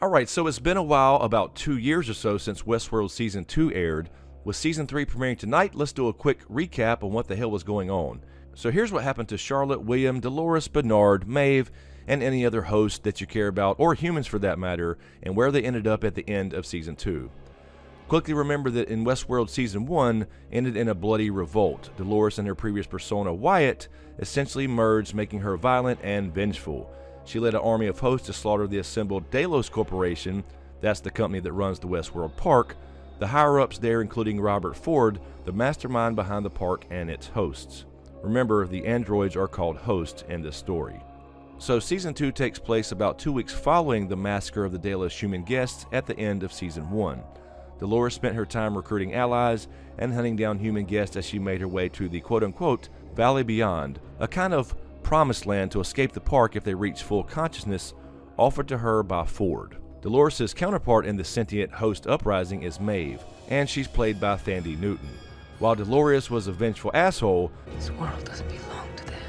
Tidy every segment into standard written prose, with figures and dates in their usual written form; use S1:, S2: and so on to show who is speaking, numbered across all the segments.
S1: Alright, so it's been a while, about 2 years or so since Westworld Season 2 aired. With Season 3 premiering tonight, let's do a quick recap on what the hell was going on. So here's what happened to Charlotte, William, Dolores, Bernard, Maeve, and any other host that you care about, or humans for that matter, and where they ended up at the end of Season 2. Quickly remember that in Westworld Season 1 ended in a bloody revolt. Dolores and her previous persona, Wyatt, essentially merged, making her violent and vengeful. She led an army of hosts to slaughter the assembled Delos Corporation, that's the company that runs the Westworld Park, the higher-ups there including Robert Ford, the mastermind behind the park and its hosts. Remember, the androids are called hosts in this story. So Season 2 takes place about 2 weeks following the massacre of the Delos human guests at the end of Season 1. Dolores spent her time recruiting allies and hunting down human guests as she made her way to the quote-unquote Valley Beyond, a kind of promised land to escape the park if they reach full consciousness, offered to her by Ford. Dolores' counterpart in the sentient host uprising is Maeve, and she's played by Thandie Newton. While Dolores was a vengeful asshole,
S2: this world doesn't belong to them.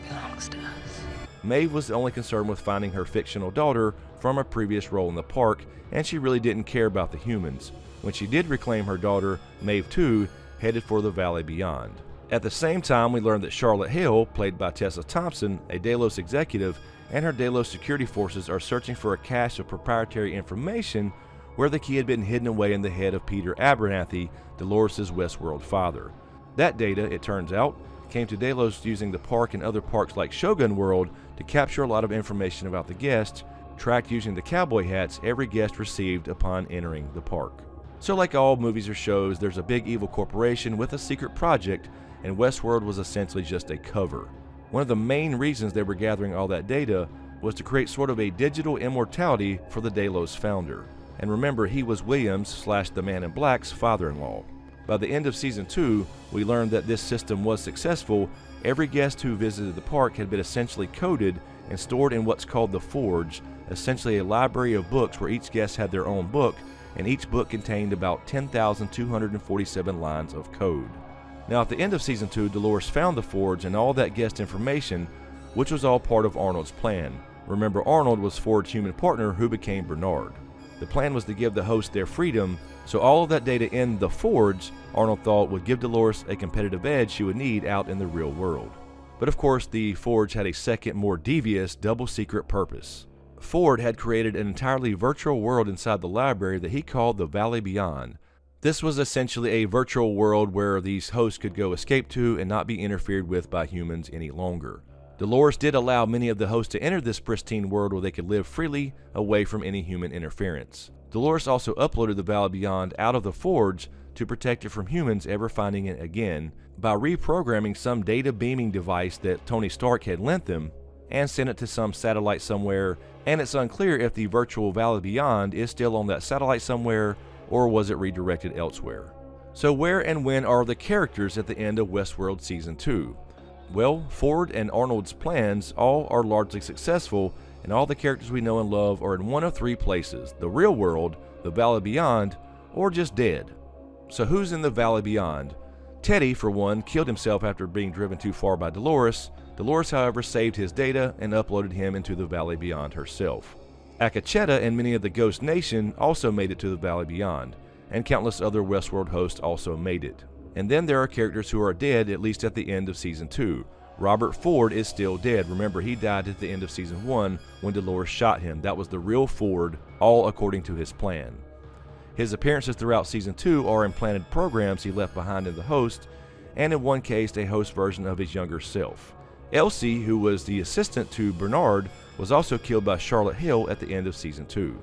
S2: It belongs to us.
S1: Maeve was only concerned with finding her fictional daughter from a previous role in the park, and she really didn't care about the humans. When she did reclaim her daughter, Maeve too headed for the Valley Beyond. At the same time, we learned that Charlotte Hale, played by Tessa Thompson, a Delos executive, and her Delos security forces are searching for a cache of proprietary information where the key had been hidden away in the head of Peter Abernathy, Dolores' Westworld father. That data, it turns out, came to Delos using the park and other parks like Shogun World to capture a lot of information about the guests, tracked using the cowboy hats every guest received upon entering the park. So like all movies or shows, there's a big evil corporation with a secret project, and Westworld was essentially just a cover. One of the main reasons they were gathering all that data was to create sort of a digital immortality for the Delos founder. And remember, he was Williams / the Man in Black's father-in-law. By the end of Season 2, we learned that this system was successful. Every guest who visited the park had been essentially coded and stored in what's called the Forge, essentially a library of books where each guest had their own book, and each book contained about 10,247 lines of code. Now at the end of Season 2, Dolores found the Forge and all that guest information, which was all part of Arnold's plan. Remember, Arnold was Ford's human partner who became Bernard. The plan was to give the host their freedom, so all of that data in the Forge, Arnold thought would give Dolores a competitive edge she would need out in the real world. But of course, the Forge had a second, more devious, double-secret purpose. Ford had created an entirely virtual world inside the library that he called the Valley Beyond. This was essentially a virtual world where these hosts could go escape to and not be interfered with by humans any longer. Dolores did allow many of the hosts to enter this pristine world where they could live freely away from any human interference. Dolores also uploaded the Valley Beyond out of the Forge to protect it from humans ever finding it again by reprogramming some data beaming device that Tony Stark had lent them and sent it to some satellite somewhere, and it's unclear if the virtual Valley Beyond is still on that satellite somewhere or was it redirected elsewhere. So where and when are the characters at the end of Westworld Season 2? Well, Ford and Arnold's plans all are largely successful, and all the characters we know and love are in one of 3 places: the real world, the Valley Beyond, or just dead. So who's in the Valley Beyond? Teddy, for one, killed himself after being driven too far by Dolores. Dolores, however, saved his data and uploaded him into the Valley Beyond herself. Akacheta and many of the Ghost Nation also made it to the Valley Beyond, and countless other Westworld hosts also made it. And then there are characters who are dead, at least at the end of Season 2. Robert Ford is still dead. Remember, he died at the end of Season 1 when Dolores shot him. That was the real Ford, all according to his plan. His appearances throughout Season 2 are implanted programs he left behind in the host, and in one case, a host version of his younger self. Elsie, who was the assistant to Bernard, was also killed by Charlotte Hill at the end of Season 2.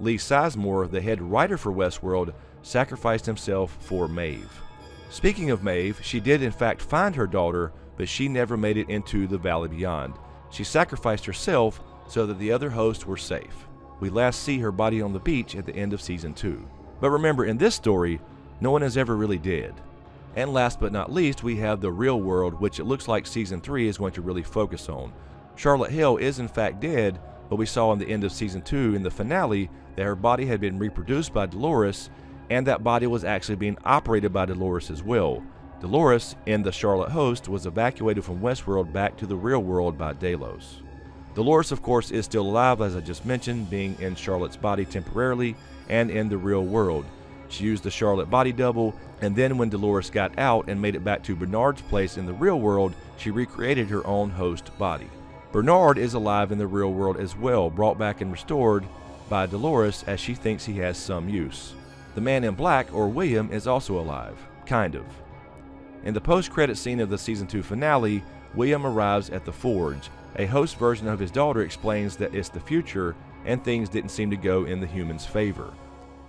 S1: Lee Sizemore, the head writer for Westworld, sacrificed himself for Maeve. Speaking of Maeve, she did in fact find her daughter, but she never made it into the Valley Beyond. She sacrificed herself so that the other hosts were safe. We last see her body on the beach at the end of Season 2. But remember, in this story, no one is ever really dead. And last but not least, we have the real world, which it looks like Season 3 is going to really focus on. Charlotte Hill is in fact dead, but we saw in the end of Season 2 in the finale that her body had been reproduced by Dolores, and that body was actually being operated by Dolores as well. Dolores, in the Charlotte host, was evacuated from Westworld back to the real world by Delos. Dolores, of course, is still alive, as I just mentioned, being in Charlotte's body temporarily and in the real world. She used the Charlotte body double, and then when Dolores got out and made it back to Bernard's place in the real world, she recreated her own host body. Bernard is alive in the real world as well, brought back and restored by Dolores as she thinks he has some use. The man in black, or William, is also alive. Kind of. In the post-credit scene of the Season 2 finale, William arrives at the Forge. A host version of his daughter explains that it's the future and things didn't seem to go in the humans' favor.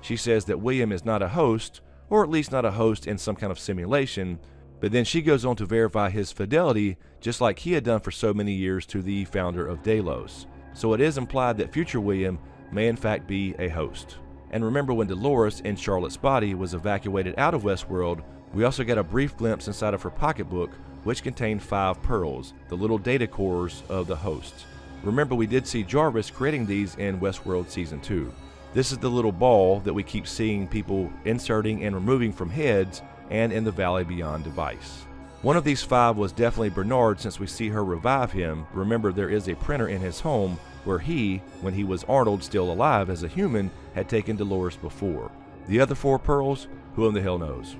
S1: She says that William is not a host, or at least not a host in some kind of simulation, but then she goes on to verify his fidelity just like he had done for so many years to the founder of Delos. So it is implied that future William may in fact be a host. And remember, when Dolores in Charlotte's body was evacuated out of Westworld, we also got a brief glimpse inside of her pocketbook, which contained 5 pearls, the little data cores of the hosts. Remember, we did see Jarvis creating these in Westworld Season 2. This is the little ball that we keep seeing people inserting and removing from heads and in the Valley Beyond device. One of these 5 was definitely Bernard, since we see her revive him. Remember, there is a printer in his home where he, when he was Arnold still alive as a human, had taken Dolores before. The other 4 pearls, who in the hell knows?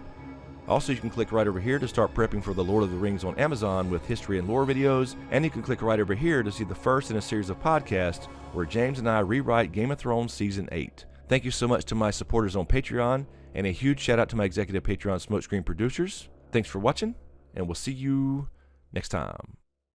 S1: Also, you can click right over here to start prepping for the Lord of the Rings on Amazon with history and lore videos, and you can click right over here to see the first in a series of podcasts where James and I rewrite Game of Thrones Season 8. Thank you so much to my supporters on Patreon, and a huge shout out to my executive Patreon SmokeScreen producers. Thanks for watching, and we'll see you next time.